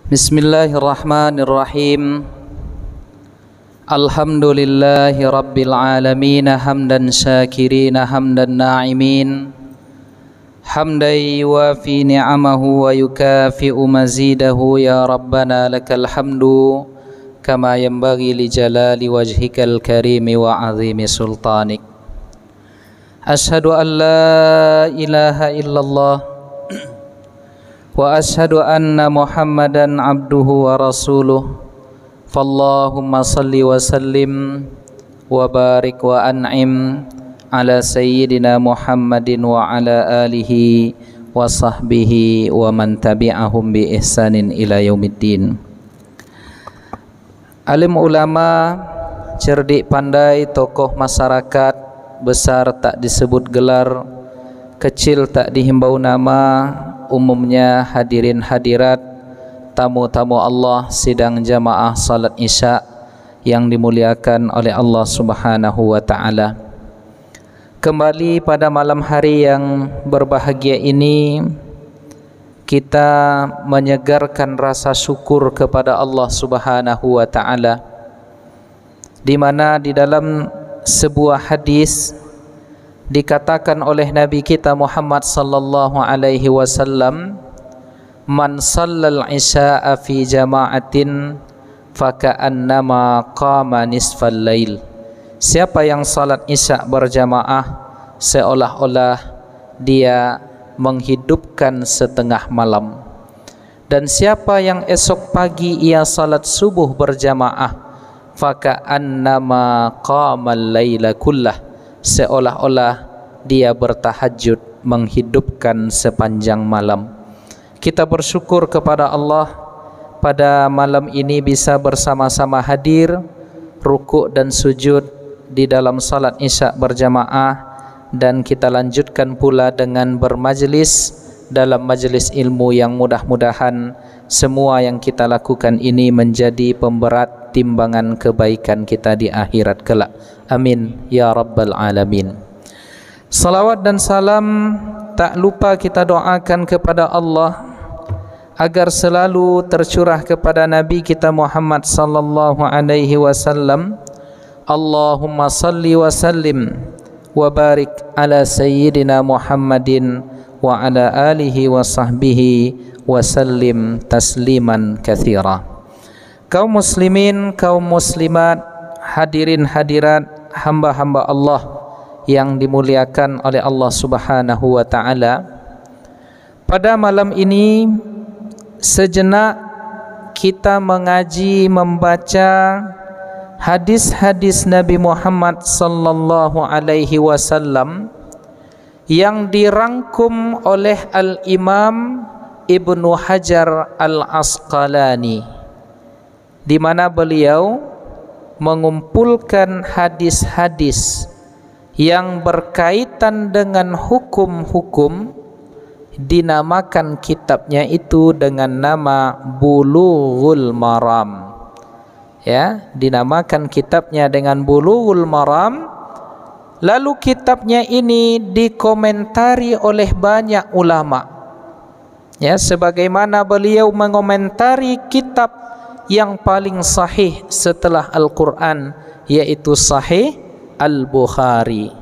Bismillahirrahmanirrahim. Alhamdulillahi rabbil alamin, hamdan syakirina hamdan na'imin, hamdan yuwafi ni'amahu wa yukafi'u mazidahu. Ya Rabbana lakal hamdu kama yanbaghi li jalali wajhikal karimi wa azimi sultanik. Ashhadu an la ilaha illallah wa ashhadu anna Muhammadan abduhu wa rasuluh. Fallahumma salli wa sallim wa barik wa an'im ala sayyidina Muhammadin wa ala alihi wa sahbihi wa man tabi'ahum bi ihsanin ila yaumiddin. Alim ulama, cerdik pandai, tokoh masyarakat, besar tak disebut gelar, kecil tak dihimbau nama, umumnya hadirin hadirat, tamu-tamu Allah sidang jamaah salat Isya yang dimuliakan oleh Allah Subhanahu wa taala. Kembali pada malam hari yang berbahagia ini, kita menyegarkan rasa syukur kepada Allah Subhanahu wa taala, di mana di dalam sebuah hadis dikatakan oleh Nabi kita Muhammad sallallahu alaihi wasallam, man shallal isya'a fi jama'atin faka'annama qama nisfal lail. Siapa yang salat Isya berjamaah seolah-olah dia menghidupkan setengah malam. Dan siapa yang esok pagi ia salat subuh berjamaah, faka'annama qamal laila kullah, seolah-olah dia bertahajud menghidupkan sepanjang malam. Kita bersyukur kepada Allah pada malam ini bisa bersama-sama hadir rukuk dan sujud di dalam salat Isya berjamaah, dan kita lanjutkan pula dengan bermajlis dalam majlis ilmu yang mudah-mudahan semua yang kita lakukan ini menjadi pemberat timbangan kebaikan kita di akhirat kelak. Amin ya rabbal alamin. Salawat dan salam tak lupa kita doakan kepada Allah agar selalu tercurah kepada Nabi kita Muhammad sallallahu alaihi wasallam. Allahumma salli wa sallim wa barik ala sayyidina Muhammadin wa ala alihi wa sahbihi wa sallim tasliman katsira. Kaum muslimin, kaum muslimat, hadirin hadirat, hamba-hamba Allah yang dimuliakan oleh Allah Subhanahu wa taala. Pada malam ini sejenak kita mengaji, membaca hadis-hadis Nabi Muhammad sallallahu alaihi wasallam yang dirangkum oleh Al-Imam Ibnu Hajar Al-Asqalani, di mana beliau mengumpulkan hadis-hadis yang berkaitan dengan hukum-hukum. Dinamakan kitabnya itu dengan nama Bulughul Maram. Ya, dinamakan kitabnya dengan Bulughul Maram. Lalu kitabnya ini dikomentari oleh banyak ulama. Ya, sebagaimana beliau mengomentari kitab yang paling sahih setelah Al-Quran, yaitu Sahih Al-Bukhari.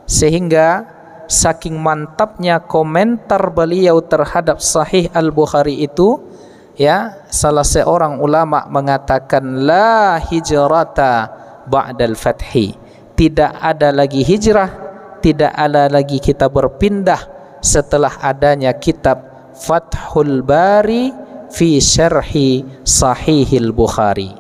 Sehingga saking mantapnya komentar beliau terhadap Sahih Al-Bukhari itu, ya, salah seorang ulama mengatakan la hijrata ba'dal fathi, tidak ada lagi hijrah, tidak ada lagi kita berpindah setelah adanya kitab Fathul Bari fi syarhi Sahihil Bukhari.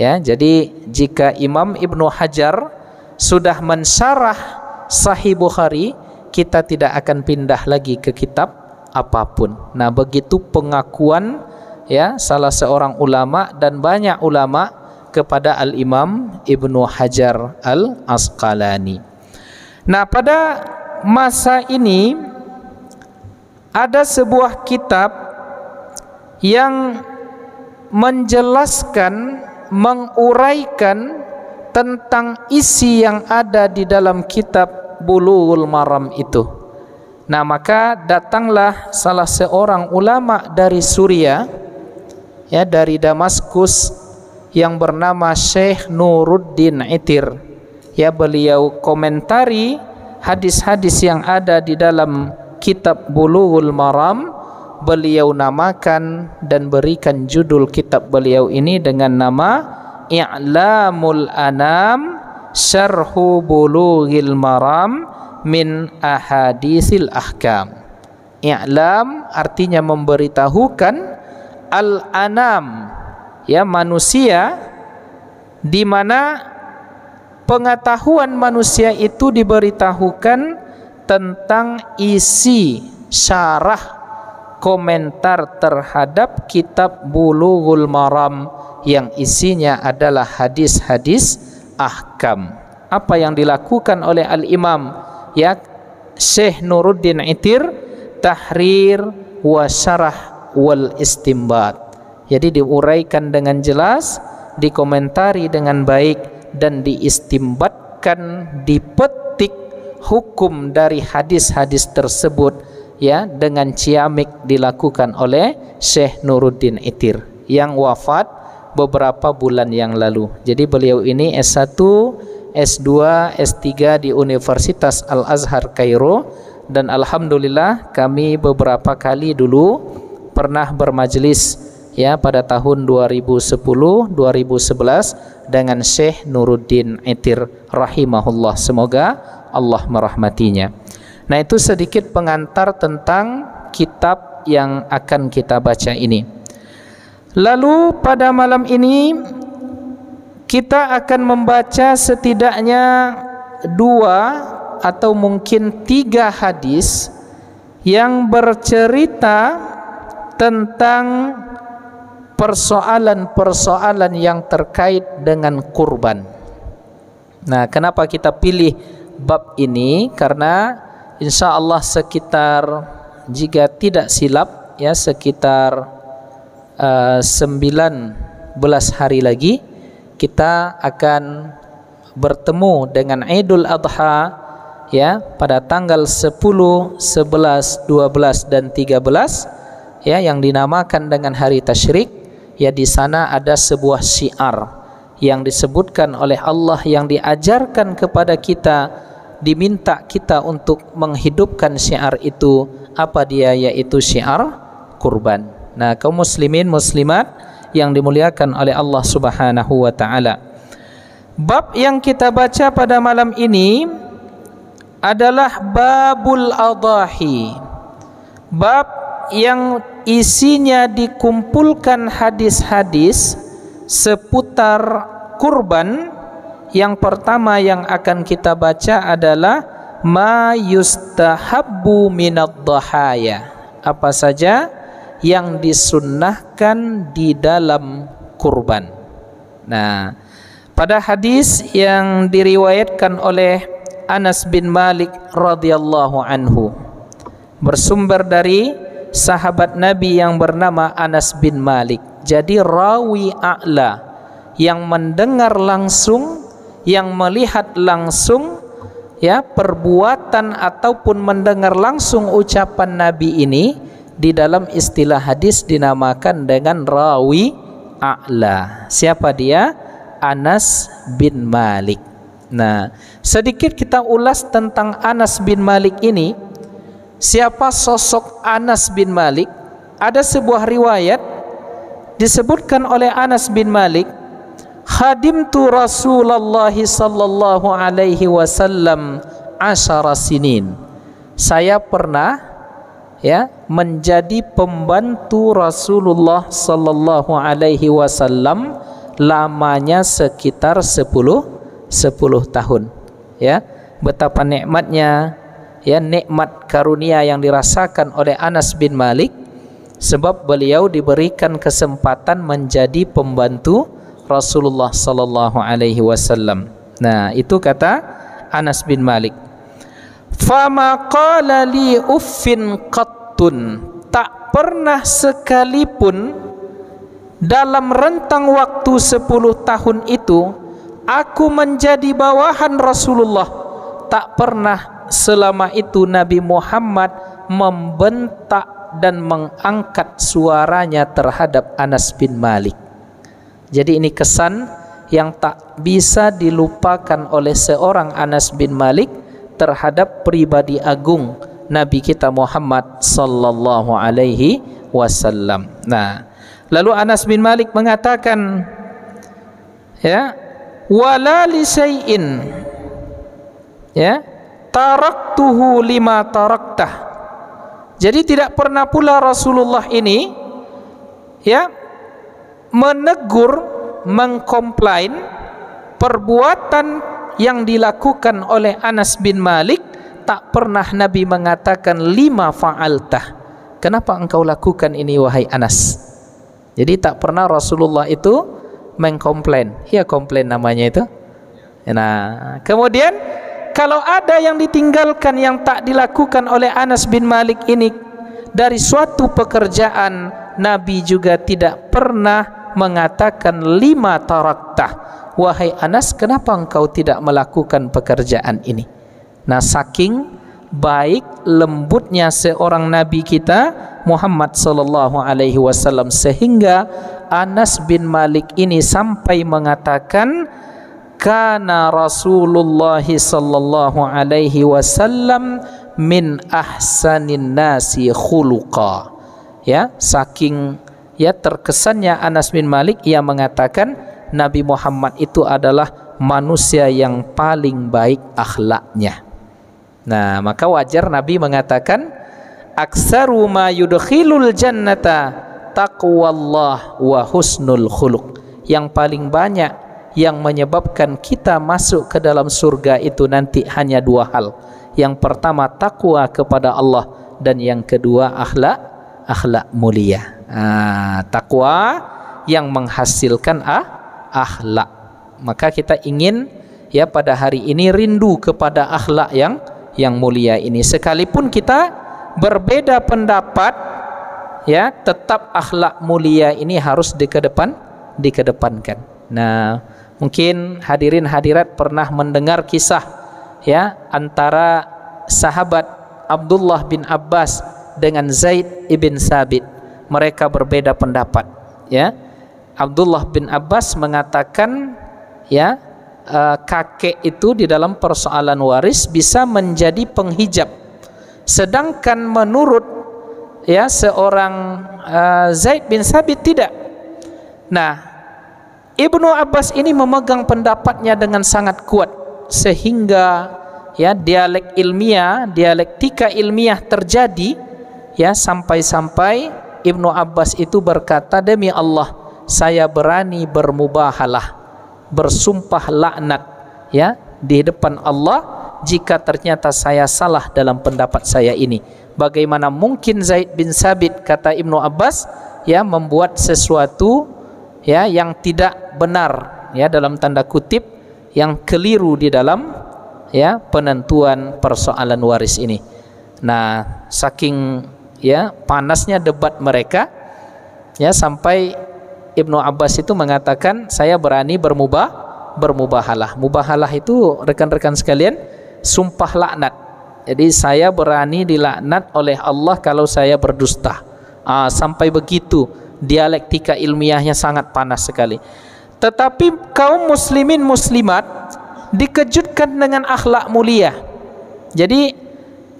Ya, jadi jika Imam Ibnu Hajar sudah mensyarah Sahih Bukhari, kita tidak akan pindah lagi ke kitab apapun. Nah, begitu pengakuan, ya, salah seorang ulama dan banyak ulama kepada Al-Imam Ibnu Hajar Al-Asqalani. Nah, pada masa ini ada sebuah kitab yang menjelaskan, menguraikan tentang isi yang ada di dalam kitab Bulughul Maram itu. Nah, maka datanglah salah seorang ulama dari Suriah ya dari Damaskus yang bernama Syekh Nuruddin Itir. Ya, beliau komentari hadis-hadis yang ada di dalam kitab Bulughul Maram. Beliau namakan dan berikan judul kitab beliau ini dengan nama I'lamul Anam Syarhu Bulughil Maram min Ahaditsil Ahkam. I'lam artinya memberitahukan, al-anam ya manusia, di mana pengetahuan manusia itu diberitahukan tentang isi syarah komentar terhadap kitab Bulughul Maram yang isinya adalah hadis-hadis ahkam. Apa yang dilakukan oleh al-imam ya Syekh Nuruddin Itir, tahrir wa syarah wal istimbat. Jadi diuraikan dengan jelas, dikomentari dengan baik, dan diistimbatkan, dipetik hukum dari hadis-hadis tersebut ya dengan ciamik dilakukan oleh Syekh Nuruddin Itir yang wafat beberapa bulan yang lalu. Jadi beliau ini S1, S2, S3 di Universitas Al-Azhar Kairo, dan alhamdulillah kami beberapa kali dulu pernah bermajlis ya pada tahun 2010, 2011 dengan Syekh Nuruddin Itir rahimahullah. Semoga Allah merahmatinya. Nah, itu sedikit pengantar tentang kitab yang akan kita baca ini. Lalu pada malam ini kita akan membaca setidaknya 2 atau mungkin 3 hadis yang bercerita tentang persoalan-persoalan yang terkait dengan kurban. Nah, kenapa kita pilih bab ini? Karena insya Allah sekitar, jika tidak silap ya, sekitar 19 hari lagi kita akan bertemu dengan Idul Adha ya pada tanggal 10, 11, 12 dan 13 ya, yang dinamakan dengan hari tasyrik. Ya, di sana ada sebuah syiar yang disebutkan oleh Allah, yang diajarkan kepada kita, diminta kita untuk menghidupkan syiar itu. Apa dia? Yaitu syiar kurban. Nah, kaum muslimin muslimat yang dimuliakan oleh Allah Subhanahu wa taala, bab yang kita baca pada malam ini adalah babul adahi, bab yang isinya dikumpulkan hadis-hadis seputar kurban. Yang pertama yang akan kita baca adalah ma yustahabbu minad dhahaya, apa saja yang disunnahkan di dalam kurban. Nah, pada hadis yang diriwayatkan oleh Anas bin Malik radhiyallahu anhu, bersumber dari sahabat Nabi yang bernama Anas bin Malik. Jadi rawi a'la, yang mendengar langsung, yang melihat langsung ya perbuatan ataupun mendengar langsung ucapan Nabi ini, di dalam istilah hadis dinamakan dengan rawi a'la. Siapa dia? Anas bin Malik. Nah, sedikit kita ulas tentang Anas bin Malik ini. Siapa sosok Anas bin Malik? Ada sebuah riwayat disebutkan oleh Anas bin Malik, khadimtu Rasulullah sallallahu alaihi wasallam 10 sinin. Saya pernah ya menjadi pembantu Rasulullah sallallahu alaihi wasallam lamanya sekitar 10 tahun. Ya, betapa nikmatnya ya, nikmat karunia yang dirasakan oleh Anas bin Malik, sebab beliau diberikan kesempatan menjadi pembantu Rasulullah sallallahu alaihi wasallam. Nah, itu kata Anas bin Malik. Fama qala li uffin qattun, tak pernah sekalipun dalam rentang waktu 10 tahun itu aku menjadi bawahan Rasulullah, tak pernah selama itu Nabi Muhammad membentak dan mengangkat suaranya terhadap Anas bin Malik. Jadi ini kesan yang tak bisa dilupakan oleh seorang Anas bin Malik terhadap pribadi agung Nabi kita Muhammad sallallahu alaihi wasallam. Nah, lalu Anas bin Malik mengatakan, ya, wala li syai'in, ya, taraktuhu lima taraktah. Jadi tidak pernah pula Rasulullah ini, ya, menegur, mengkomplain perbuatan yang dilakukan oleh Anas bin Malik. Tak pernah Nabi mengatakan lima fa'altah, kenapa engkau lakukan ini wahai Anas. Jadi tak pernah Rasulullah itu mengkomplain. Ya, komplain namanya itu. Nah, kemudian kalau ada yang ditinggalkan yang tak dilakukan oleh Anas bin Malik ini dari suatu pekerjaan, Nabi juga tidak pernah mengatakan lima taraktah, wahai Anas, kenapa engkau tidak melakukan pekerjaan ini. Nah, saking baik lembutnya seorang Nabi kita Muhammad sallallahu alaihi wasallam, sehingga Anas bin Malik ini sampai mengatakan, kana Rasulullah sallallahu alaihi wasallam min ahsanin nasi khuluqa. Ya, saking ya terkesannya Anas bin Malik, ia mengatakan Nabi Muhammad itu adalah manusia yang paling baik akhlaknya. Nah, maka wajar Nabi mengatakan, aksaru ma yudkhilul jannata taqwallah wa husnul khuluq. Yang paling banyak yang menyebabkan kita masuk ke dalam surga itu nanti hanya dua hal. Yang pertama takwa kepada Allah, dan yang kedua akhlak mulia. Takwa yang menghasilkan akhlak. Maka kita ingin ya pada hari ini rindu kepada akhlak yang mulia ini. Sekalipun kita berbeda pendapat, ya, tetap akhlak mulia ini harus dikedepankan. Nah, mungkin hadirin hadirat pernah mendengar kisah ya antara sahabat Abdullah bin Abbas dengan Zaid ibn Sabit. Mereka berbeda pendapat, ya. Abdullah bin Abbas mengatakan, ya, kakek itu di dalam persoalan waris bisa menjadi penghijab, sedangkan menurut ya seorang Zaid bin Sabit tidak. Nah, Ibnu Abbas ini memegang pendapatnya dengan sangat kuat, sehingga ya dialektika ilmiah terjadi, ya, sampai-sampai Ibnu Abbas itu berkata, demi Allah saya berani bermubahalah, bersumpah laknat, ya, di depan Allah jika ternyata saya salah dalam pendapat saya ini. Bagaimana mungkin Zaid bin Sabit, kata Ibnu Abbas, ya, membuat sesuatu ya yang tidak benar, ya, dalam tanda kutip, yang keliru di dalam ya penentuan persoalan waris ini. Nah, saking ya panasnya debat mereka, ya, sampai Ibnu Abbas itu mengatakan, saya berani bermubahalah. Mubahalah itu rekan-rekan sekalian sumpah laknat. Jadi saya berani dilaknat oleh Allah kalau saya berdusta. Sampai begitu dialektika ilmiahnya sangat panas sekali. Tetapi kaum muslimin muslimat dikejutkan dengan akhlak mulia. Jadi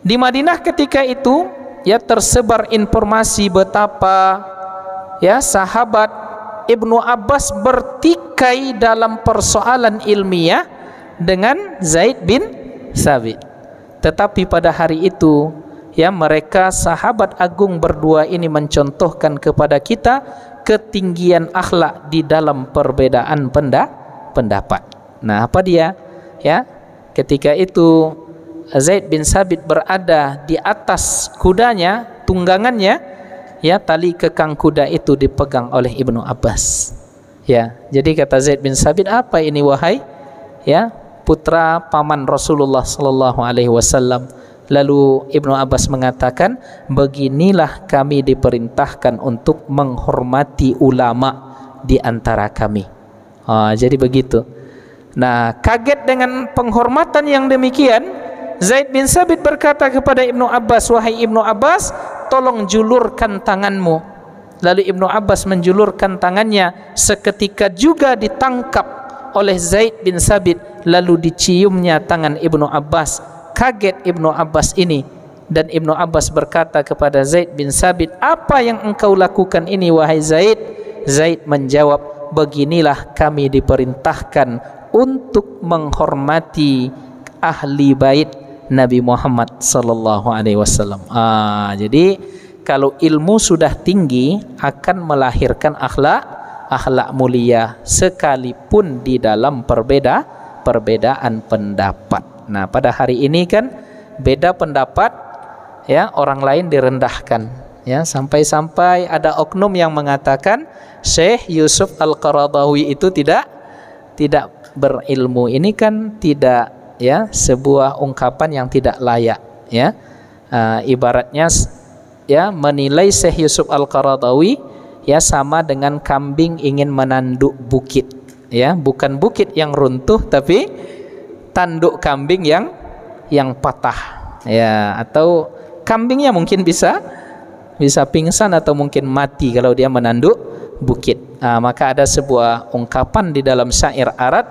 di Madinah ketika itu ya tersebar informasi betapa ya sahabat Ibnu Abbas bertikai dalam persoalan ilmiah dengan Zaid bin Sabit. Tetapi pada hari itu ya mereka sahabat agung berdua ini mencontohkan kepada kita ketinggian akhlak di dalam perbedaan pendapat. Nah, apa dia? Ya, ketika itu Zaid bin Sabit berada di atas kudanya, tunggangannya, ya, tali kekang kuda itu dipegang oleh Ibnu Abbas. Ya, jadi kata Zaid bin Sabit, apa ini wahai ya putra paman Rasulullah sallallahu alaihi wasallam? Lalu Ibnu Abbas mengatakan, beginilah kami diperintahkan untuk menghormati ulama di antara kami. Jadi begitu. Nah, kaget dengan penghormatan yang demikian, Zaid bin Sabit berkata kepada Ibnu Abbas, wahai Ibnu Abbas, tolong julurkan tanganmu. Lalu Ibnu Abbas menjulurkan tangannya, seketika juga ditangkap oleh Zaid bin Sabit, lalu diciumnya tangan Ibnu Abbas. Kaget Ibnu Abbas ini, dan Ibnu Abbas berkata kepada Zaid bin Sabit, apa yang engkau lakukan ini wahai Zaid? Zaid menjawab, beginilah kami diperintahkan untuk menghormati ahli bait Nabi Muhammad sallallahu alaihi wasallam. Jadi kalau ilmu sudah tinggi akan melahirkan akhlak mulia sekalipun di dalam perbedaan pendapat. Nah, pada hari ini kan beda pendapat, ya, orang lain direndahkan, ya, sampai-sampai ada oknum yang mengatakan Syekh Yusuf Al-Qaradawi itu tidak berilmu. Ini kan tidak, ya, sebuah ungkapan yang tidak layak, ya. Ibaratnya, ya, menilai Syekh Yusuf Al-Qaradawi, ya, sama dengan kambing ingin menanduk bukit, ya, bukan bukit yang runtuh tapi tanduk kambing yang patah, ya, atau kambingnya mungkin bisa pingsan atau mungkin mati kalau dia menanduk bukit. Maka ada sebuah ungkapan di dalam syair Arab,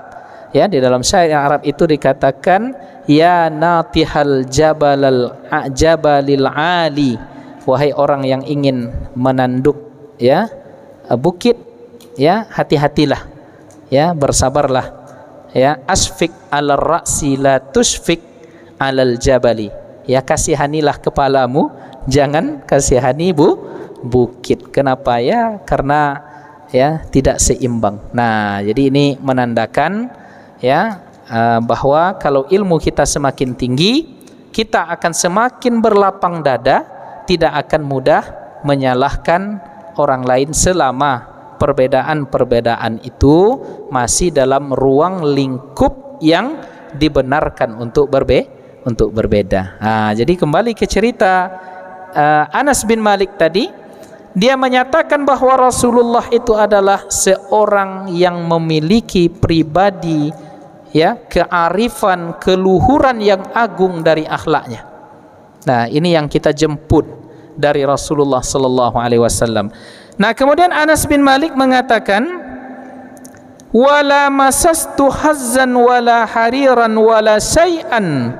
ya, di dalam syair Arab itu dikatakan, ya natihal jabalil ali, wahai orang yang ingin menanduk, ya, bukit, ya, hati-hatilah, ya, bersabarlah, ya, asfik alal ra'si la tusfik alal jabali, ya, kasihanilah kepalamu, jangan kasihani bukit. Kenapa? Ya, karena, ya, tidak seimbang. Nah, jadi ini menandakan, ya, bahwa kalau ilmu kita semakin tinggi, kita akan semakin berlapang dada, tidak akan mudah menyalahkan orang lain selama perbedaan-perbedaan itu masih dalam ruang lingkup yang dibenarkan untuk berbeda. Jadi kembali ke cerita Anas bin Malik tadi, dia menyatakan bahwa Rasulullah itu adalah seorang yang memiliki pribadi, ya, kearifan, keluhuran yang agung dari akhlaknya. Nah, ini yang kita jemput dari Rasulullah sallallahu alaihi wasallam. Nah, kemudian Anas bin Malik mengatakan, wala masastu hazzan wala hariran wala syai'an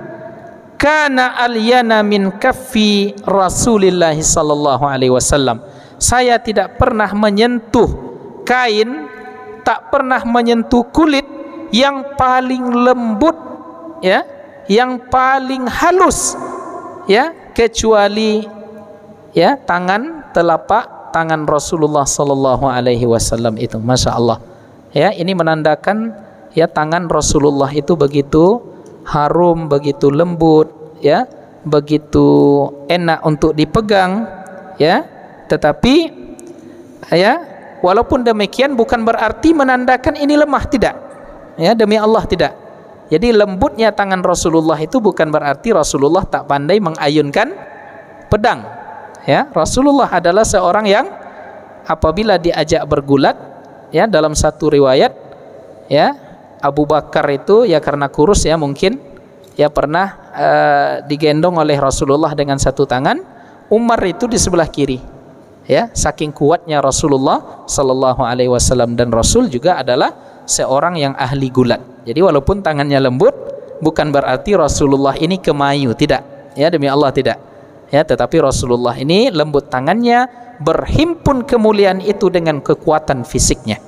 kana alyana min kaffi Rasulillah sallallahu alaihi wasallam. Saya tidak pernah menyentuh kain, tak pernah menyentuh kulit yang paling lembut, ya, yang paling halus, ya, kecuali, ya, telapak tangan Rasulullah sallallahu alaihi wasallam itu. Masya Allah, ya, ini menandakan, ya, tangan Rasulullah itu begitu harum, begitu lembut, ya, begitu enak untuk dipegang, ya. Tetapi, ya, walaupun demikian bukan berarti menandakan ini lemah, tidak, ya, demi Allah tidak. Jadi lembutnya tangan Rasulullah itu bukan berarti Rasulullah tak pandai mengayunkan pedang, ya. Rasulullah adalah seorang yang apabila diajak bergulat, ya, dalam satu riwayat, ya, Abu Bakar itu, ya, karena kurus, ya, mungkin, ya, pernah digendong oleh Rasulullah dengan satu tangan, Umar itu di sebelah kiri, ya, saking kuatnya Rasulullah sallallahu alaihi wasallam. Dan Rasul juga adalah seorang yang ahli gulat. Jadi walaupun tangannya lembut bukan berarti Rasulullah ini kemayu, tidak, ya, demi Allah tidak, ya, tetapi Rasulullah ini lembut tangannya, berhimpun kemuliaan itu dengan kekuatan fisiknya.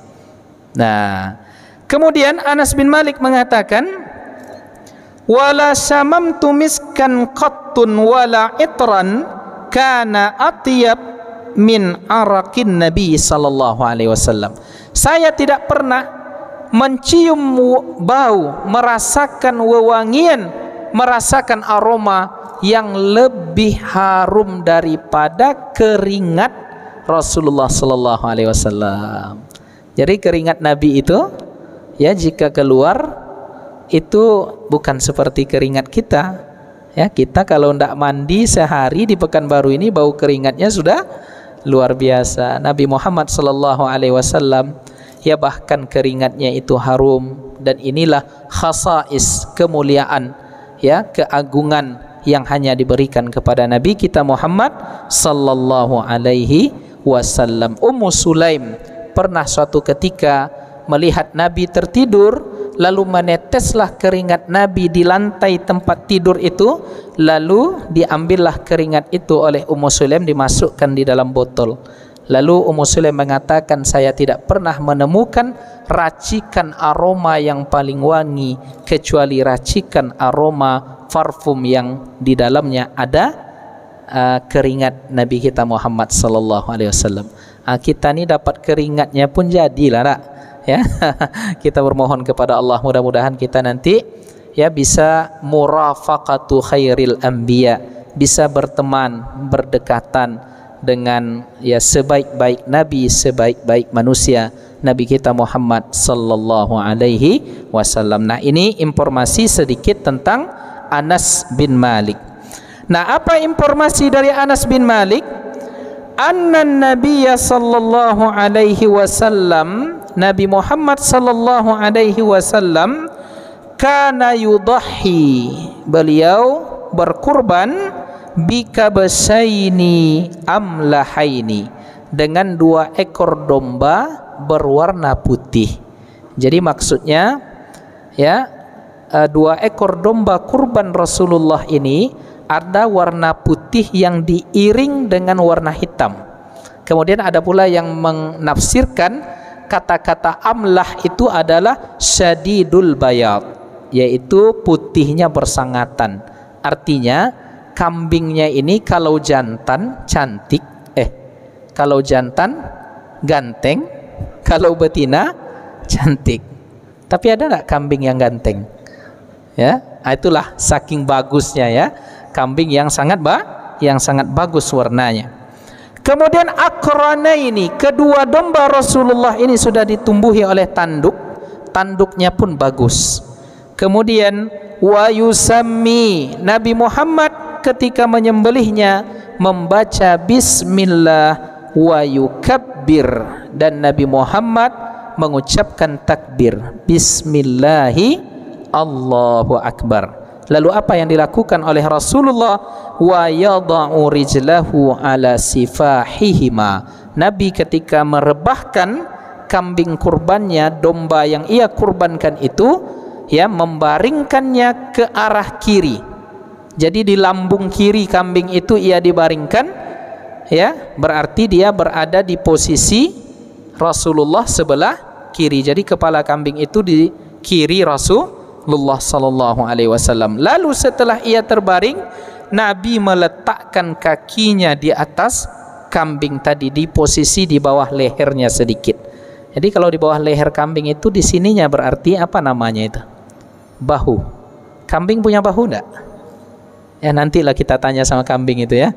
Nah, kemudian Anas bin Malik mengatakan, wala samamtu miskan qattun wala itran kana atyab min araqin Nabi sallallahu alaihi wasallam. Saya tidak pernah mencium bau, merasakan wewangian, merasakan aroma yang lebih harum daripada keringat Rasulullah sallallahu alaihi wasallam. Jadi keringat Nabi itu, ya, jika keluar itu bukan seperti keringat kita, ya. Kita kalau tidak mandi sehari di Pekanbaru ini bau keringatnya sudah luar biasa. Nabi Muhammad sallallahu alaihi wasallam, ya, bahkan keringatnya itu harum. Dan inilah khasais, kemuliaan, ya, keagungan yang hanya diberikan kepada Nabi kita Muhammad sallallahu alaihi wasallam. Ummu Sulaim pernah suatu ketika melihat Nabi tertidur, lalu meneteslah keringat Nabi di lantai tempat tidur itu, lalu diambillah keringat itu oleh Ummu Sulaim, dimasukkan di dalam botol. Lalu Ummu Sulaim mengatakan, saya tidak pernah menemukan racikan aroma yang paling wangi kecuali racikan aroma parfum yang di dalamnya ada keringat Nabi kita Muhammad sallallahu alaihi wasallam. Kita ni dapat keringatnya pun jadilah nak, ya. Kita bermohon kepada Allah, mudah-mudahan kita nanti ya bisa murafaqatu khairil anbiya, bisa berteman, berdekatan dengan ya sebaik-baik nabi, sebaik-baik manusia, Nabi kita Muhammad sallallahu alaihi wasallam. Nah, ini informasi sedikit tentang Anas bin Malik. Nah, apa informasi dari Anas bin Malik? Anna Nabiyya sallallahu alaihi wasallam, Nabi Muhammad sallallahu alaihi wasallam kana yudahhi, beliau berkurban bikabasaini amlahaini, dengan 2 ekor domba berwarna putih. Jadi maksudnya ya 2 ekor domba kurban Rasulullah ini ada warna putih yang diiring dengan warna hitam. Kemudian ada pula yang menafsirkan kata-kata amlah itu adalah syadidul bayad, yaitu putihnya bersangatan. Artinya kambingnya ini kalau jantan cantik, kalau jantan ganteng, kalau betina cantik. Tapi ada tak kambing yang ganteng? Ya, itulah saking bagusnya ya, kambing yang sangat bagus warnanya. Kemudian akrana ini, kedua domba Rasulullah ini sudah ditumbuhi oleh tanduk, tanduknya pun bagus. Kemudian wa yusammi, Nabi Muhammad ketika menyembelihnya membaca bismillah wa yukabbir, dan Nabi Muhammad mengucapkan takbir, bismillahi Allahu akbar. Lalu apa yang dilakukan oleh Rasulullah? Wa yada'u rijlahu ala sifahihima, Nabi ketika merebahkan kambing kurbannya, domba yang ia kurbankan itu, ya, membaringkannya ke arah kiri. Jadi di lambung kiri kambing itu ia dibaringkan, ya, berarti dia berada di posisi Rasulullah sebelah kiri. Jadi kepala kambing itu di kiri Rasulullah sallallahu alaihi wasallam. Lalu setelah ia terbaring, Nabi meletakkan kakinya di atas kambing tadi, di posisi di bawah lehernya sedikit. Jadi kalau di bawah leher kambing itu, di sininya berarti apa namanya itu? Bahu. Kambing punya bahu enggak? Ya, nantilah kita tanya sama kambing itu ya,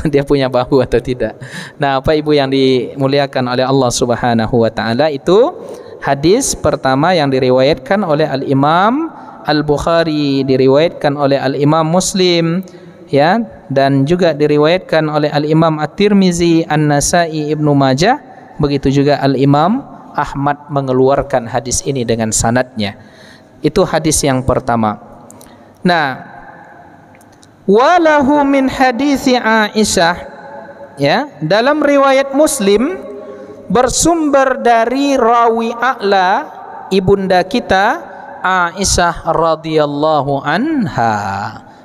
dia punya bahu atau tidak. Nah, Bapak Ibu yang dimuliakan oleh Allah Subhanahu wa taala, itu hadis pertama yang diriwayatkan oleh Al-Imam Al-Bukhari, diriwayatkan oleh Al-Imam Muslim, ya, dan juga diriwayatkan oleh Al-Imam At-Tirmizi, An-Nasai, Ibnu Majah, begitu juga Al-Imam Ahmad mengeluarkan hadis ini dengan sanadnya. Itu hadis yang pertama. Nah, walahu min hadisi Aisyah, ya, dalam riwayat Muslim bersumber dari rawi a'la, ibunda kita Aisyah radhiyallahu anha.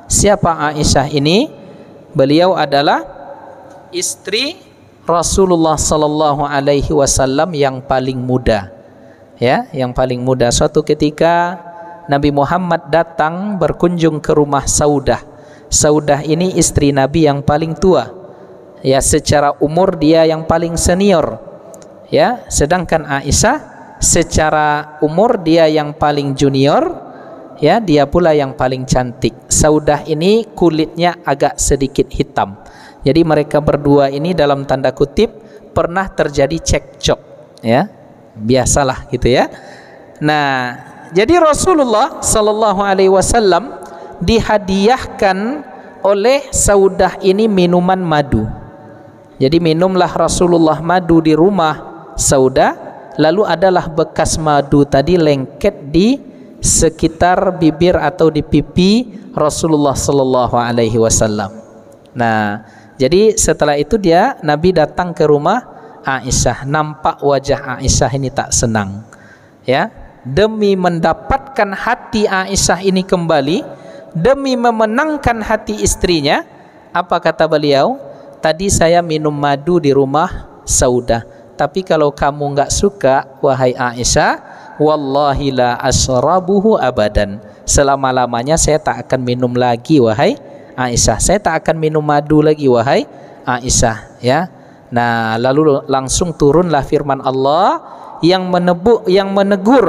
Siapa Aisyah ini? Beliau adalah istri Rasulullah sallallahu alaihi wasallam yang paling muda. Ya, yang paling muda. Suatu ketika Nabi Muhammad datang berkunjung ke rumah Saudah. Saudah ini istri Nabi yang paling tua. Ya, secara umur dia yang paling senior. Ya, sedangkan Aisyah secara umur dia yang paling junior. Ya, dia pula yang paling cantik. Saudah ini kulitnya agak sedikit hitam. Jadi mereka berdua ini dalam tanda kutip pernah terjadi cekcok, ya. Biasalah gitu ya. Nah, jadi Rasulullah sallallahu alaihi wasallam dihadiahkan oleh Saudah ini minuman madu. Jadi minumlah Rasulullah madu di rumah Saudah, lalu adalah bekas madu tadi lengket di sekitar bibir atau di pipi Rasulullah sallallahu alaihi wasallam. Nah, jadi setelah itu Nabi datang ke rumah Aisyah, nampak wajah Aisyah ini tak senang. Ya, demi mendapatkan hati Aisyah ini kembali, demi memenangkan hati istrinya, apa kata beliau? Tadi saya minum madu di rumah Saudah, tapi kalau kamu enggak suka wahai Aisyah, wallahi la asrabuhu abadan. Selama-lamanya saya tak akan minum lagi wahai Aisyah. Saya tak akan minum madu lagi wahai Aisyah, ya. Nah, lalu langsung turunlah firman Allah yang menegur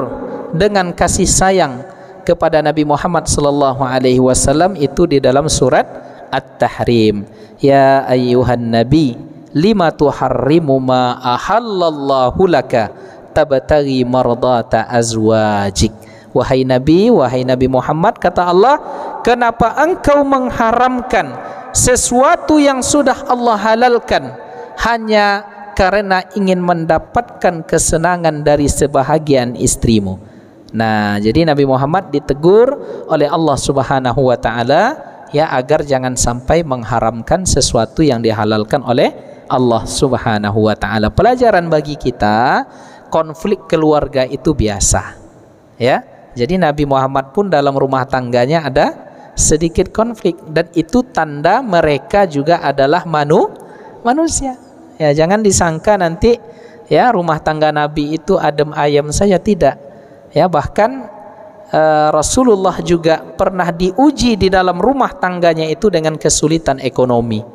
dengan kasih sayang kepada Nabi Muhammad sallallahu alaihi wasallam itu di dalam surat At-Tahrim. Ya ayyuhan nabi lima tuharrimu ma ahallallahu laka tabtaghi mardata azwajik. Wahai Nabi Muhammad, kata Allah, kenapa engkau mengharamkan sesuatu yang sudah Allah halalkan hanya karena ingin mendapatkan kesenangan dari sebahagian istrimu. Nah, jadi Nabi Muhammad ditegur oleh Allah Subhanahu wa taala ya, agar jangan sampai mengharamkan sesuatu yang dihalalkan oleh Allah Subhanahu wa taala. Pelajaran bagi kita, konflik keluarga itu biasa. Ya. Jadi Nabi Muhammad pun dalam rumah tangganya ada sedikit konflik, dan itu tanda mereka juga adalah manusia. Ya, jangan disangka nanti ya rumah tangga Nabi itu adem ayem saja, tidak. Ya, bahkan Rasulullah juga pernah diuji di dalam rumah tangganya itu dengan kesulitan ekonomi.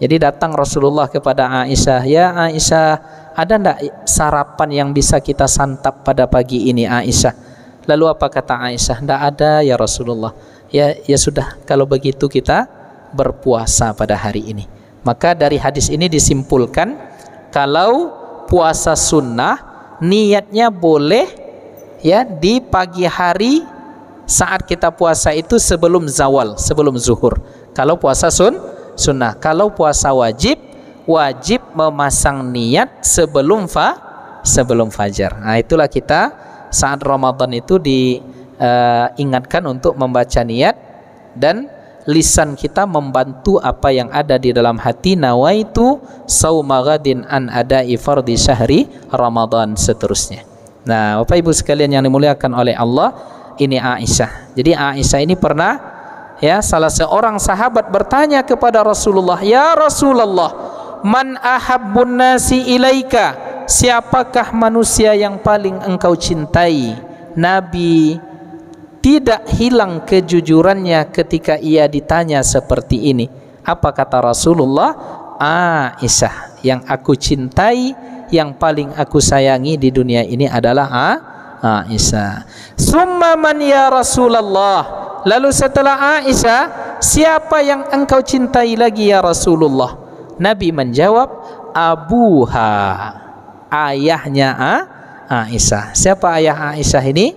Jadi datang Rasulullah kepada Aisyah, "Ya Aisyah, ada enggak sarapan yang bisa kita santap pada pagi ini, Aisyah?" Lalu apa kata Aisyah? "Enggak ada ya Rasulullah." Ya sudah, kalau begitu kita berpuasa pada hari ini. Maka dari hadis ini disimpulkan, kalau puasa sunnah niatnya boleh ya di pagi hari saat kita puasa itu sebelum zawal, sebelum zuhur. Kalau puasa sunnah. Kalau puasa wajib memasang niat sebelum fajar. Nah, itulah kita saat Ramadan itu diingatkan untuk membaca niat, dan lisan kita membantu apa yang ada di dalam hati. Nawaitu sauma ghadin an ada'i fardhi syahri Ramadan, seterusnya. Nah, Bapak Ibu sekalian yang dimuliakan oleh Allah, ini Aisyah. Jadi Aisyah ini pernah ya, salah seorang sahabat bertanya kepada Rasulullah, "Ya Rasulullah, man ahabbun nasi ilaika?" Siapakah manusia yang paling engkau cintai? Nabi tidak hilang kejujurannya ketika ia ditanya seperti ini. Apa kata Rasulullah? Aisyah. Yang aku cintai, yang paling aku sayangi di dunia ini adalah Aisyah. Summa man ya Rasulullah. Lalu setelah Aisyah, siapa yang engkau cintai lagi ya Rasulullah? Nabi menjawab, abuha, ayahnya Aisyah. Siapa ayah Aisyah ini?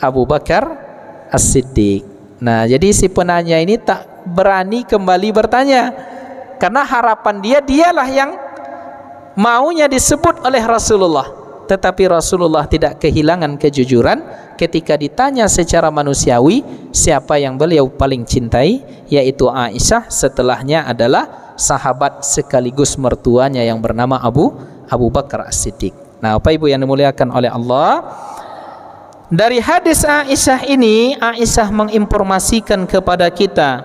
Abu Bakar As-Siddiq. Nah, jadi si penanya ini tak berani kembali bertanya, karena harapan dialah yang maunya disebut oleh Rasulullah. Tetapi Rasulullah tidak kehilangan kejujuran ketika ditanya secara manusiawi siapa yang beliau paling cintai, yaitu Aisyah. Setelahnya adalah sahabat sekaligus mertuanya yang bernama Abu Bakar As-Siddiq. Nah, Bapak Ibu yang dimuliakan oleh Allah, dari hadis Aisyah ini, Aisyah menginformasikan kepada kita,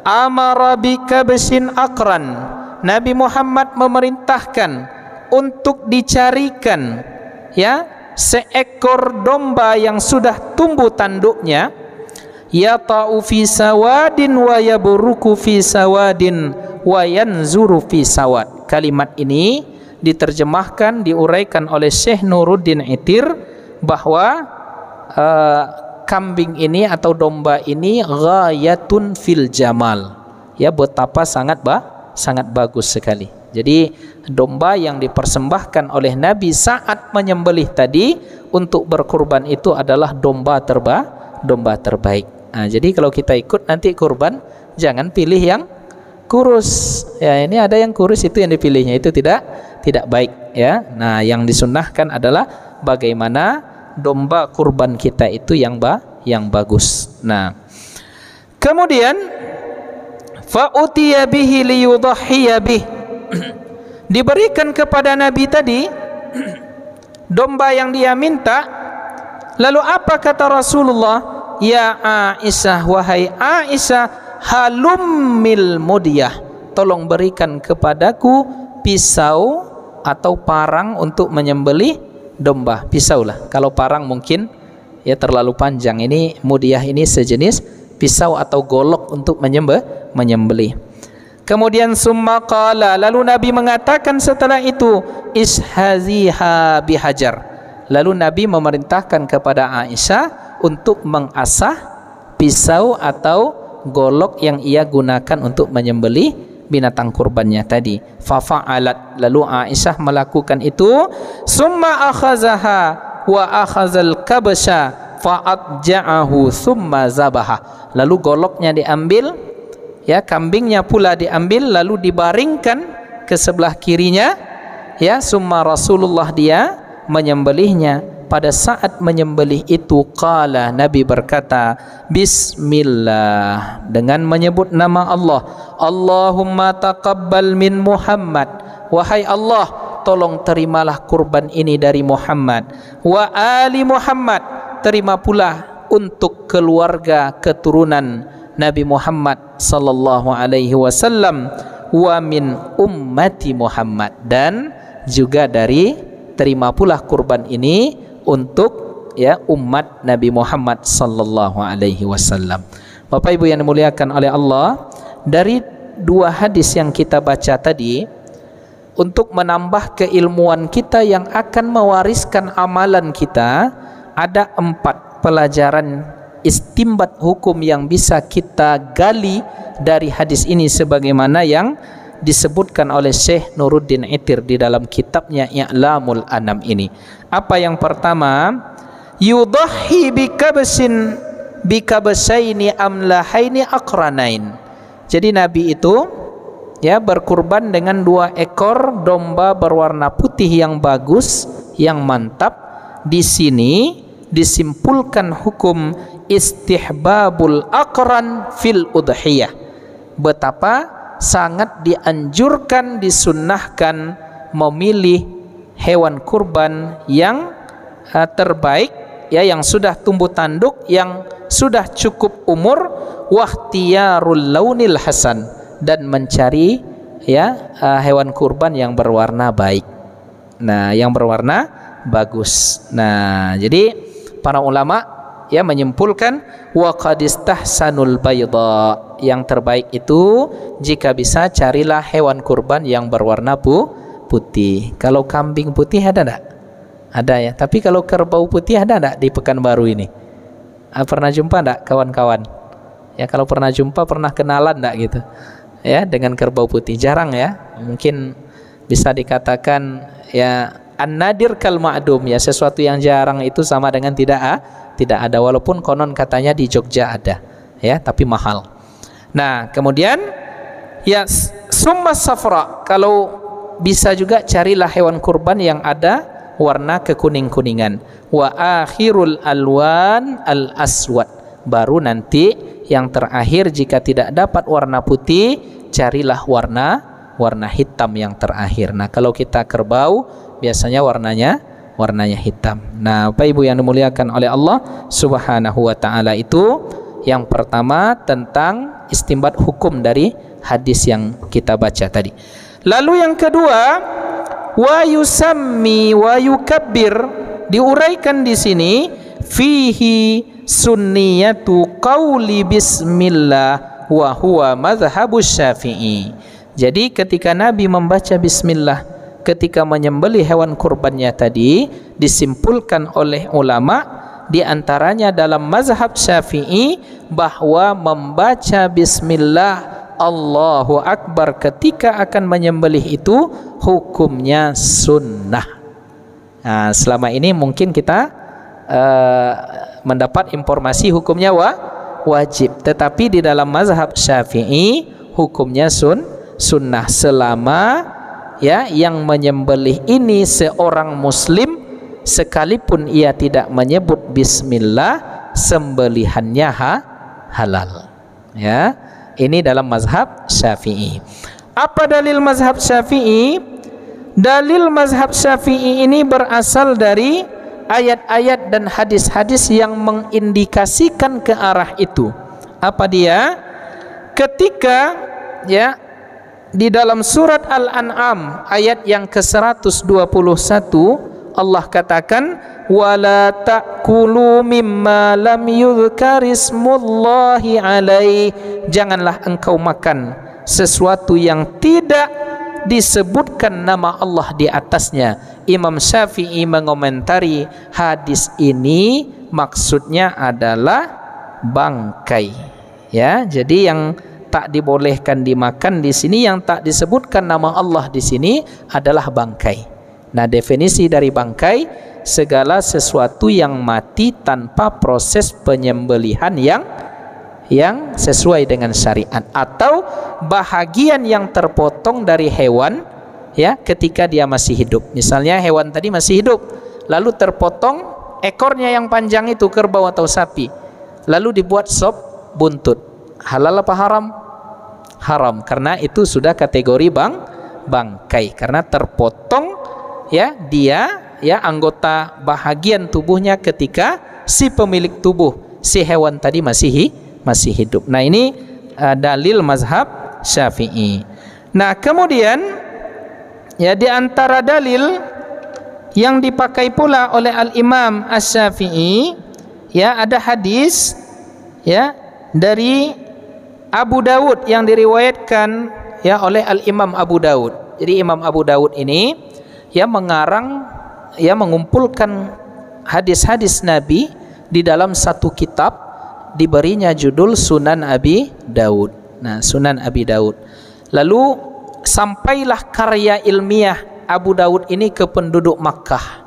amara bikabsin akran. Nabi Muhammad memerintahkan untuk dicarikan ya seekor domba yang sudah tumbuh tanduknya, yata'u fi sawadin wa yaburuku fi sawadin wa yanzuru fi sawad. Kalimat ini diterjemahkan, diuraikan oleh Syekh Nuruddin Itir bahwa kambing ini atau domba ini ghayatun fil jamal, ya betapa sangat bagus sekali. Jadi domba yang dipersembahkan oleh Nabi saat menyembelih tadi untuk berkurban itu adalah domba terbaik. Nah, jadi kalau kita ikut nanti kurban, jangan pilih yang kurus. Ya, ini ada yang kurus, itu yang dipilihnya, itu tidak baik ya. Nah, yang disunnahkan adalah bagaimana domba kurban kita itu yang bagus. Nah, kemudian fa utiya bihi liyudhiya bih. Diberikan kepada Nabi tadi domba yang dia minta. Lalu apa kata Rasulullah? Ya Aisyah, wahai Aisyah, halummil mudiyah, tolong berikan kepadaku pisau atau parang untuk menyembelih domba. Pisau lah, kalau parang mungkin ya terlalu panjang. Ini mudiyah ini sejenis pisau atau golok untuk menyembelih. Kemudian summa qala, lalu Nabi mengatakan setelah itu, ishaziha bihajar. Lalu Nabi memerintahkan kepada Aisyah untuk mengasah pisau atau golok yang ia gunakan untuk menyembelih binatang kurbannya tadi. Fafa'alat, lalu Aisyah melakukan itu. Summa akhazaha wa akhazal kabsha fa'adja'ahu summa zabaha. Lalu goloknya diambil, ya, kambingnya pula diambil, lalu dibaringkan ke sebelah kirinya, ya. Summa Rasulullah dia menyembelihnya. Pada saat menyembelih itu, qala, Nabi berkata, bismillah, dengan menyebut nama Allah. Allahumma taqabbal min Muhammad, wahai Allah, tolong terimalah kurban ini dari Muhammad. Wa ali Muhammad, terima pula untuk keluarga keturunan Nabi Muhammad sallallahu alaihi wasallam. Wa min ummati Muhammad, dan juga dari, terima pula kurban ini untuk, ya, umat Nabi Muhammad sallallahu alaihi wasallam. Bapak Ibu yang dimuliakan oleh Allah, dari dua hadis yang kita baca tadi, untuk menambah keilmuan kita yang akan mewariskan amalan kita, ada 4 pelajaran istimbat hukum yang bisa kita gali dari hadis ini sebagaimana yang disebutkan oleh Syekh Nuruddin Itir di dalam kitabnya I'lamul Anam ini. Apa yang pertama? Yudhi bikabsaini amlahaini aqranain. Jadi Nabi itu, ya, berkurban dengan 2 ekor domba berwarna putih yang bagus, yang mantap. Di sini disimpulkan hukum istihbabul aqran fil udhiyah. Betapa sangat dianjurkan, disunnahkan memilih hewan kurban yang terbaik, ya, yang sudah tumbuh tanduk, yang sudah cukup umur, wahtiyarul launil hasan, dan mencari, ya, hewan kurban yang berwarna baik. Nah, yang berwarna bagus. Nah, jadi para ulama, ya, menyimpulkan wa qad istahsanul bayda, yang terbaik itu jika bisa carilah hewan kurban yang berwarna putih. Kalau kambing putih ada enggak? Ada, ya. Tapi kalau kerbau putih ada enggak di Pekanbaru ini? Pernah jumpa enggak kawan-kawan? Ya, kalau pernah jumpa, pernah kenalan enggak gitu? Ya, dengan kerbau putih? Jarang, ya. Mungkin bisa dikatakan, ya, an-nadir kal ma'dum, ya, sesuatu yang jarang itu sama dengan tidak ada, walaupun konon katanya di Jogja ada, ya, tapi mahal. Nah, kemudian, ya, summa safra, kalau bisa juga carilah hewan kurban yang ada warna kekuning-kuningan. Wa akhirul alwan al aswad, baru nanti yang terakhir jika tidak dapat warna putih, carilah warna hitam yang terakhir. Nah, kalau kita kerbau biasanya warnanya hitam. Nah, Bapak Ibu yang dimuliakan oleh Allah Subhanahu wa taala, itu yang pertama tentang istimbat hukum dari hadis yang kita baca tadi. Lalu yang kedua, wa yusammi wa yukabbir, diuraikan di sini fihi sunniyatu qauli bismillah wa huwa mazhabus Syafi'i. Jadi ketika Nabi membaca bismillah ketika menyembelih hewan kurbannya tadi, disimpulkan oleh ulama di antaranya dalam mazhab Syafi'i bahwa membaca bismillah Allahu Akbar ketika akan menyembelih itu hukumnya sunnah. Nah, selama ini mungkin kita mendapat informasi hukumnya wajib, tetapi di dalam mazhab Syafi'i hukumnya sunnah selama, ya, yang menyembelih ini seorang muslim, sekalipun ia tidak menyebut bismillah, sembelihannya halal. Ya, ini dalam mazhab Syafi'i. Apa dalil mazhab Syafi'i? Dalil mazhab Syafi'i ini berasal dari ayat-ayat dan hadis-hadis yang mengindikasikan ke arah itu. Apa dia? Ketika ya di dalam surat Al-An'am ayat yang ke-121 Allah katakan wala ta'kulu mimma lam yudhkarismullahi alaih, janganlah engkau makan sesuatu yang tidak disebutkan nama Allah di atasnya. Imam Syafi'i mengomentari hadis ini maksudnya adalah bangkai. Ya, jadi yang tak dibolehkan dimakan di sini, yang tak disebutkan nama Allah di sini adalah bangkai. Nah, definisi dari bangkai segala sesuatu yang mati tanpa proses penyembelihan yang sesuai dengan syariat, atau bahagian yang terpotong dari hewan ya ketika dia masih hidup. Misalnya hewan tadi masih hidup, lalu terpotong ekornya yang panjang itu, kerbau atau sapi, lalu dibuat sop buntut. Halal apa haram? Haram, karena itu sudah kategori bangkai, karena terpotong ya dia ya anggota bahagian tubuhnya ketika si pemilik tubuh si hewan tadi masih hidup. Nah, ini dalil mazhab Syafi'i. Nah, kemudian ya di antara dalil yang dipakai pula oleh Al-Imam Asy-Syafi'i ya ada hadis ya dari Abu Dawud yang diriwayatkan ya oleh Al-Imam Abu Dawud. Jadi Imam Abu Dawud ini ya mengumpulkan hadis-hadis Nabi di dalam satu kitab, diberinya judul Sunan Abi Dawud. Nah, Sunan Abi Dawud. Lalu sampailah karya ilmiah Abu Dawud ini ke penduduk Makkah.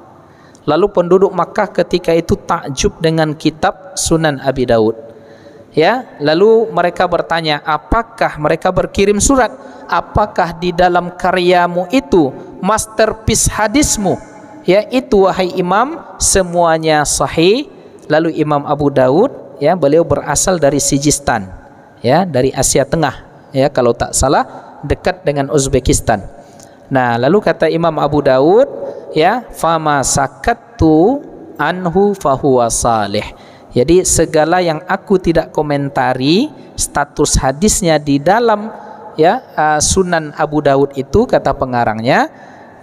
Lalu penduduk Makkah ketika itu takjub dengan kitab Sunan Abi Dawud. Ya, lalu mereka bertanya, apakah mereka berkirim surat, apakah di dalam karyamu itu masterpiece hadismu? Ya, itu wahai imam semuanya sahih. Lalu Imam Abu Dawud ya beliau berasal dari Sijistan ya, dari Asia Tengah ya, kalau tak salah dekat dengan Uzbekistan. Nah, lalu kata Imam Abu Dawud ya, fama sakattu anhu fahuwa salih. Jadi segala yang aku tidak komentari status hadisnya di dalam ya Sunan Abu Dawud itu, kata pengarangnya,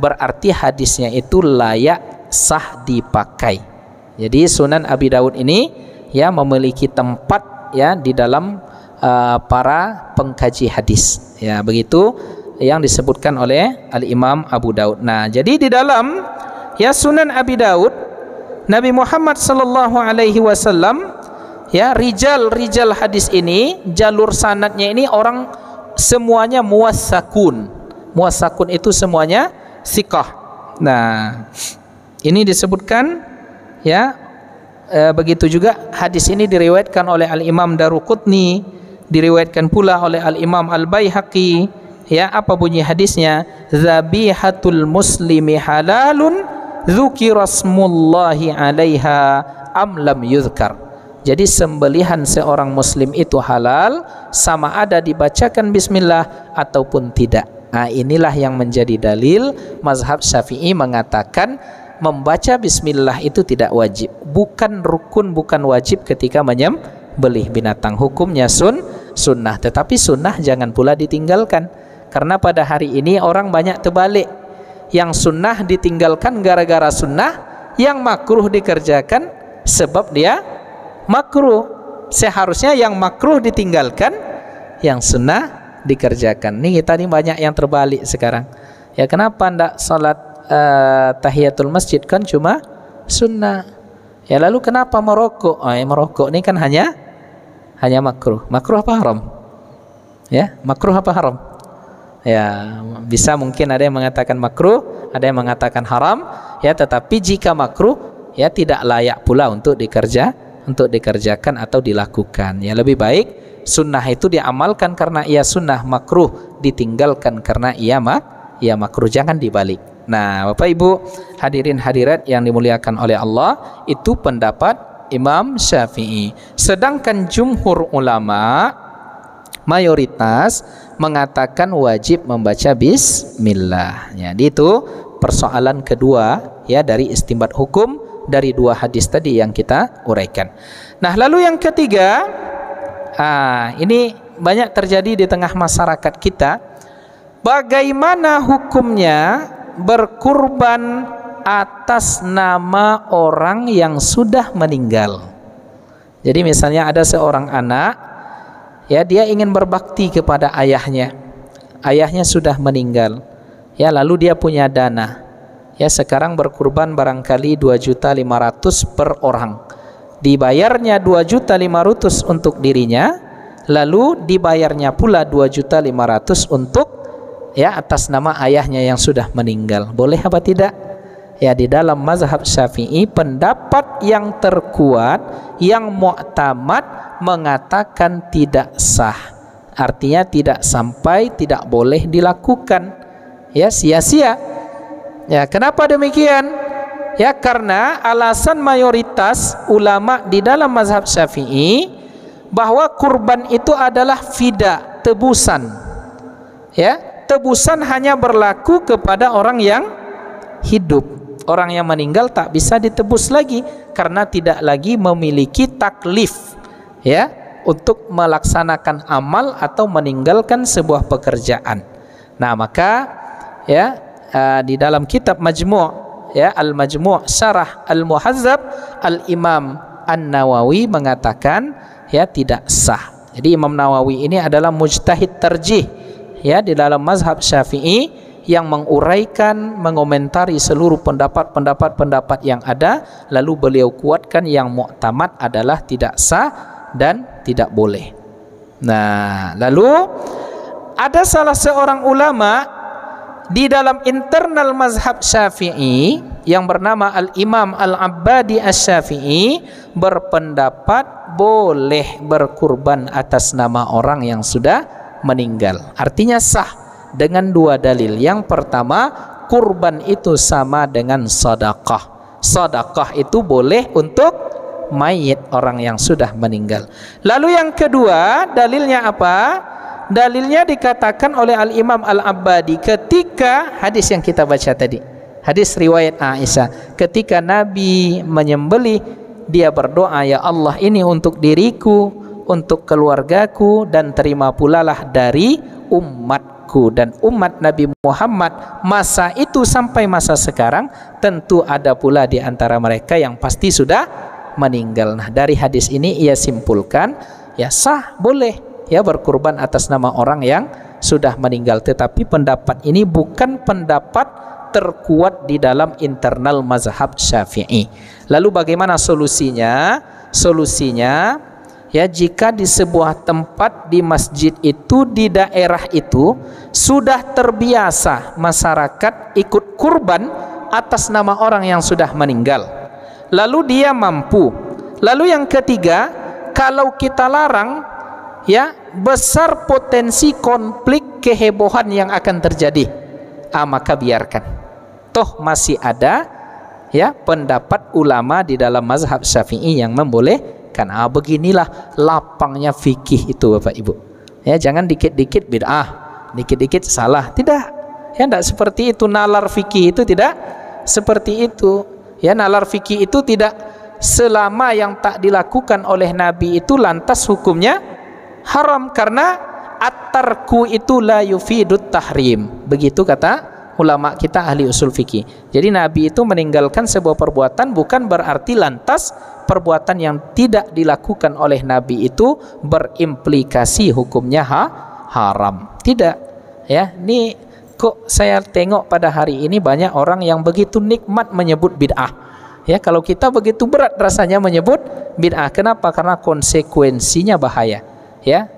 berarti hadisnya itu layak sah dipakai. Jadi Sunan Abi Dawud ini ya memiliki tempat ya di dalam para pengkaji hadis. Ya, begitu yang disebutkan oleh Al-Imam Abu Dawud. Nah, jadi di dalam ya Sunan Abi Dawud, Nabi Muhammad sallallahu alaihi wasallam ya rijal hadis ini, jalur sanadnya ini orang semuanya muwassakun. Muwassakun itu semuanya thiqah. Nah, ini disebutkan ya begitu juga hadis ini diriwayatkan oleh Al-Imam Daruqutni, diriwayatkan pula oleh Al-Imam Al-Baihaqi. Ya, apa bunyi hadisnya? Zabihatul muslimi halalun dzukira smullahi 'alaiha am lam yuzkar. Jadi sembelihan seorang muslim itu halal sama ada dibacakan bismillah ataupun tidak. Nah, inilah yang menjadi dalil mazhab Syafi'i mengatakan membaca bismillah itu tidak wajib, bukan rukun, bukan wajib ketika menyembelih binatang. Hukumnya sunnah, tetapi sunnah jangan pula ditinggalkan, karena pada hari ini orang banyak terbalik. Yang sunnah ditinggalkan gara-gara sunnah, yang makruh dikerjakan sebab dia makruh. Seharusnya yang makruh ditinggalkan, yang sunnah dikerjakan. Nih kita nih banyak yang terbalik sekarang. Ya, kenapa ndak salat tahiyatul masjid, kan cuma sunnah. Ya, lalu kenapa merokok? Merokok ini kan hanya makruh. Makruh apa haram? Ya, makruh apa haram? Ya, bisa mungkin ada yang mengatakan makruh, ada yang mengatakan haram, ya, tetapi jika makruh ya tidak layak pula untuk dikerjakan atau dilakukan. Ya, lebih baik sunnah itu diamalkan karena ia sunnah, makruh ditinggalkan karena ia makruh, jangan dibalik. Nah, Bapak Ibu hadirin hadirat yang dimuliakan oleh Allah, itu pendapat Imam Syafi'i. Sedangkan jumhur ulama mayoritas mengatakan wajib membaca bismillah. Jadi itu persoalan kedua ya dari istinbat hukum dari dua hadis tadi yang kita uraikan. Nah, lalu yang ketiga, ini banyak terjadi di tengah masyarakat kita. Bagaimana hukumnya berkurban atas nama orang yang sudah meninggal? Jadi misalnya ada seorang anak, ya dia ingin berbakti kepada ayahnya. Ayahnya sudah meninggal. Ya, lalu dia punya dana. Ya, sekarang berkurban barangkali 2.500.000 per orang. Dibayarnya 2.500.000 untuk dirinya, lalu dibayarnya pula 2.500.000 untuk ya atas nama ayahnya yang sudah meninggal. Boleh apa tidak? Ya, di dalam mazhab Syafi'i pendapat yang terkuat, yang mu'tamad mengatakan tidak sah. Artinya tidak sampai, tidak boleh dilakukan. Ya, sia-sia. Ya, kenapa demikian? Ya, karena alasan mayoritas ulama di dalam mazhab Syafi'i bahwa kurban itu adalah fida, tebusan. Ya, tebusan hanya berlaku kepada orang yang hidup. Orang yang meninggal tak bisa ditebus lagi karena tidak lagi memiliki taklif ya untuk melaksanakan amal atau meninggalkan sebuah pekerjaan. Nah, maka ya di dalam kitab Majmu' ya Al-Majmu' Syarah Al-Muhazzab, Al-Imam An-Nawawi mengatakan ya tidak sah. Jadi Imam Nawawi ini adalah mujtahid tarjih ya di dalam mazhab Syafi'i yang menguraikan, mengomentari seluruh pendapat yang ada, lalu beliau kuatkan yang mu'tamad adalah tidak sah dan tidak boleh. Nah, lalu ada salah seorang ulama di dalam internal mazhab Syafi'i yang bernama Al-Imam Al-Abbadi Asy-Syafi'i berpendapat boleh berkurban atas nama orang yang sudah meninggal. Artinya sah dengan dua dalil. Yang pertama, kurban itu sama dengan sedekah. Sedekah itu boleh untuk mayit orang yang sudah meninggal. Lalu yang kedua, dalilnya apa? Dalilnya dikatakan oleh Al-Imam Al-Abbadi ketika hadis yang kita baca tadi. Hadis riwayat Aisyah, ketika Nabi menyembelih, dia berdoa, ya Allah, ini untuk diriku, untuk keluargaku, dan terima pulalah dari umatku. Dan umat Nabi Muhammad masa itu sampai masa sekarang tentu ada pula di antara mereka yang pasti sudah meninggal. Nah, dari hadis ini ia simpulkan ya sah, boleh ya berkurban atas nama orang yang sudah meninggal. Tetapi pendapat ini bukan pendapat terkuat di dalam internal mazhab Syafi'i. Lalu bagaimana solusinya? Solusinya ya, jika di sebuah tempat di masjid itu, di daerah itu sudah terbiasa masyarakat ikut kurban atas nama orang yang sudah meninggal, lalu dia mampu. Lalu yang ketiga, kalau kita larang ya besar potensi konflik kehebohan yang akan terjadi, maka biarkan. Toh masih ada ya pendapat ulama di dalam mazhab Syafi'i yang membolehkan. Beginilah lapangnya fikih itu Bapak Ibu. Ya, jangan dikit-dikit bid'ah, dikit-dikit salah. Tidak. Ya, tidak seperti itu. Nalar fikih itu tidak seperti itu. Ya, nalar fikih itu tidak selama yang tak dilakukan oleh Nabi itu lantas hukumnya haram, karena at-tarku itu la yufidut tahrim. Begitu kata ulama kita ahli usul fikih. Jadi Nabi itu meninggalkan sebuah perbuatan bukan berarti lantas perbuatan yang tidak dilakukan oleh Nabi itu berimplikasi hukumnya haram. Tidak. Ya, ini kok saya tengok pada hari ini banyak orang yang begitu nikmat menyebut bid'ah. Ya, kalau kita begitu berat rasanya menyebut bid'ah. Kenapa? Karena konsekuensinya bahaya. Ya,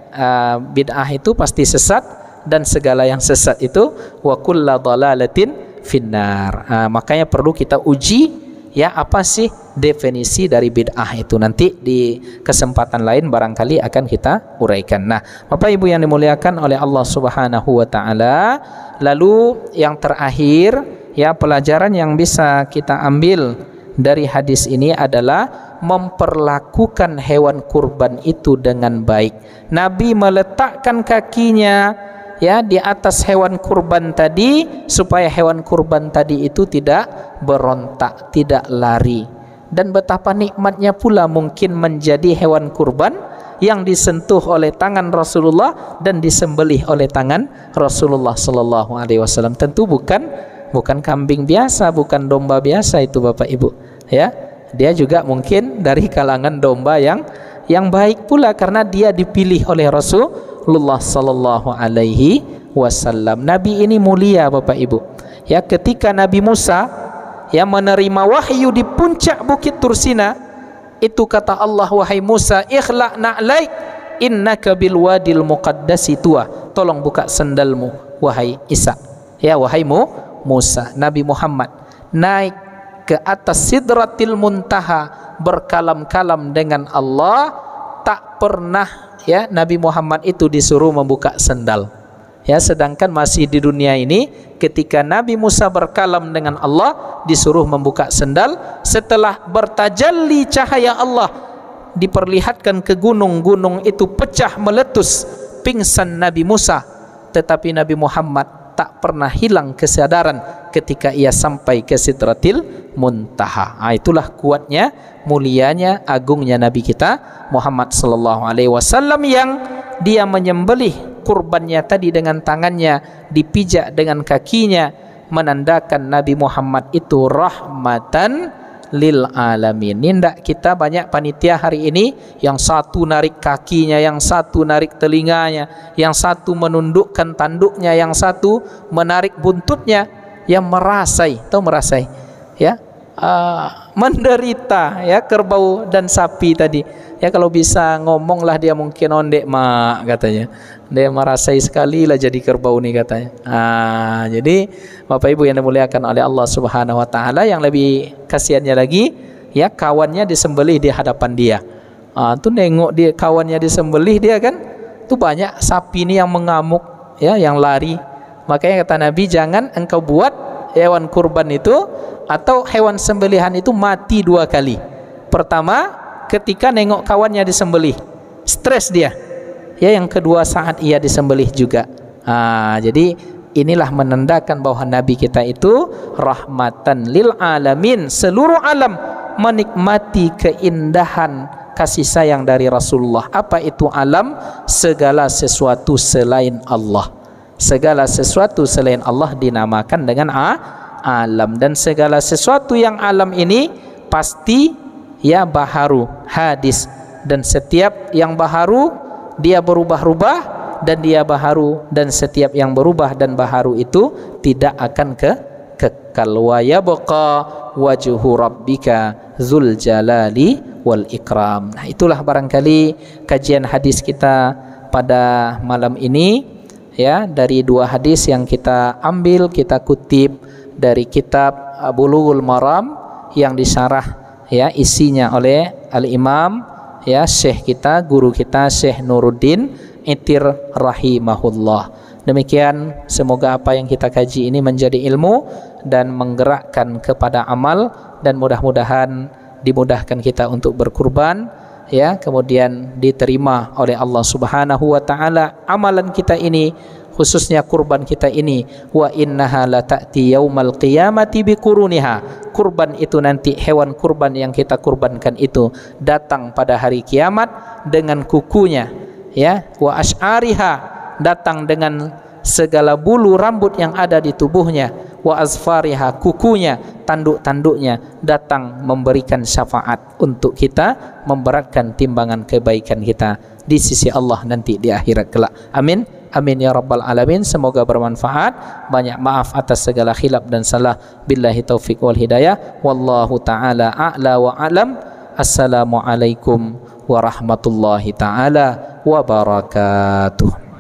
bid'ah itu pasti sesat, dan segala yang sesat itu wa kullu dhalalatin finnar. Makanya perlu kita uji ya apa sih definisi dari bid'ah itu. Nanti di kesempatan lain barangkali akan kita uraikan. Nah, Bapak Ibu yang dimuliakan oleh Allah Subhanahu wa taala, lalu yang terakhir ya pelajaran yang bisa kita ambil dari hadis ini adalah memperlakukan hewan kurban itu dengan baik. Nabi meletakkan kakinya ya di atas hewan kurban tadi supaya hewan kurban tadi itu tidak berontak, tidak lari. Dan betapa nikmatnya pula mungkin menjadi hewan kurban yang disentuh oleh tangan Rasulullah dan disembelih oleh tangan Rasulullah sallallahu alaihi wasallam. Tentu bukan kambing biasa, bukan domba biasa itu Bapak Ibu, ya. Dia juga mungkin dari kalangan domba yang baik pula karena dia dipilih oleh Rasulullah sallallahu alaihi wasallam. Nabi ini mulia Bapak Ibu. Ya, ketika Nabi Musa yang menerima wahyu di puncak Bukit Tursina, itu kata Allah, wahai Musa, ikhla' na'laik innaka bil wadil muqaddasi tuwa. Tolong buka sendalmu wahai Isa. Ya, wahai Musa. Nabi Muhammad naik ke atas Sidratil Muntaha berkalam-kalam dengan Allah, tak pernah ya Nabi Muhammad itu disuruh membuka sendal. Ya, sedangkan masih di dunia ini ketika Nabi Musa berkalam dengan Allah disuruh membuka sendal. Setelah bertajalli cahaya Allah diperlihatkan ke gunung-gunung itu pecah meletus, pingsan Nabi Musa, tetapi Nabi Muhammad tak pernah hilang kesadaran ketika ia sampai ke Sidratil Muntaha. Itulah kuatnya, mulianya, agungnya Nabi kita Muhammad sallallahu alaihi wasallam yang dia menyembelih kurbannya tadi dengan tangannya, dipijak dengan kakinya, menandakan Nabi Muhammad itu rahmatan lil alamin. Nindak kita banyak panitia hari ini, yang satu narik kakinya, yang satu narik telinganya, yang satu menundukkan tanduknya, yang satu menarik buntutnya, yang merasai, tahu merasai ya, menderita ya, kerbau dan sapi tadi ya. Kalau bisa ngomonglah dia mungkin ondek mak katanya, dia merasai sekali lah jadi kerbau nih katanya. Jadi Bapak Ibu yang dimuliakan oleh Allah Subhanahu wa taala, yang lebih kasihannya lagi ya, kawannya disembelih di hadapan dia. Tuh nengok dia kawannya disembelih, dia kan tuh banyak sapi nih yang mengamuk ya, yang lari. Makanya kata Nabi, jangan engkau buat hewan kurban itu atau hewan sembelihan itu mati dua kali. Pertama, ketika nengok kawannya disembelih, stres dia. Ya, yang kedua saat ia disembelih juga. Jadi inilah menandakan bahwa Nabi kita itu rahmatan lil alamin. Seluruh alam menikmati keindahan kasih sayang dari Rasulullah. Apa itu alam? Segala sesuatu selain Allah. Segala sesuatu selain Allah dinamakan dengan alam, dan segala sesuatu yang alam ini pasti ya baharu, hadis, dan setiap yang baharu dia berubah-ubah dan dia baharu, dan setiap yang berubah dan baharu itu tidak akan kekal. Wa yabqa wajhu rabbika dzul jalali wal ikram. Nah, itulah barangkali kajian hadis kita pada malam ini ya, dari dua hadis yang kita ambil, kita kutip dari kitab Bulughul Maram yang disyarah ya isinya oleh Al-Imam ya Syekh kita, guru kita Syekh Nuruddin Itir rahimahullah. Demikian, semoga apa yang kita kaji ini menjadi ilmu dan menggerakkan kepada amal, dan mudah-mudahan dimudahkan kita untuk berkurban ya, kemudian diterima oleh Allah Subhanahu wa taala amalan kita ini, khususnya kurban kita ini. Wa innaha la ta'ti yaumal qiyamati biquruniha. Kurban itu nanti, hewan kurban yang kita kurbankan itu datang pada hari kiamat dengan kukunya ya, wa asy'ariha, datang dengan segala bulu rambut yang ada di tubuhnya, wa azfariha, kukunya, tanduk-tanduknya datang memberikan syafaat untuk kita, memberatkan timbangan kebaikan kita di sisi Allah nanti di akhirat kelak. Amin, amin ya rabbal alamin. Semoga bermanfaat. Banyak maaf atas segala khilaf dan salah. Billahi taufiq wal hidayah. Wallahu ta'ala a'la wa alam. Assalamualaikum warahmatullahi ta'ala wabarakatuh.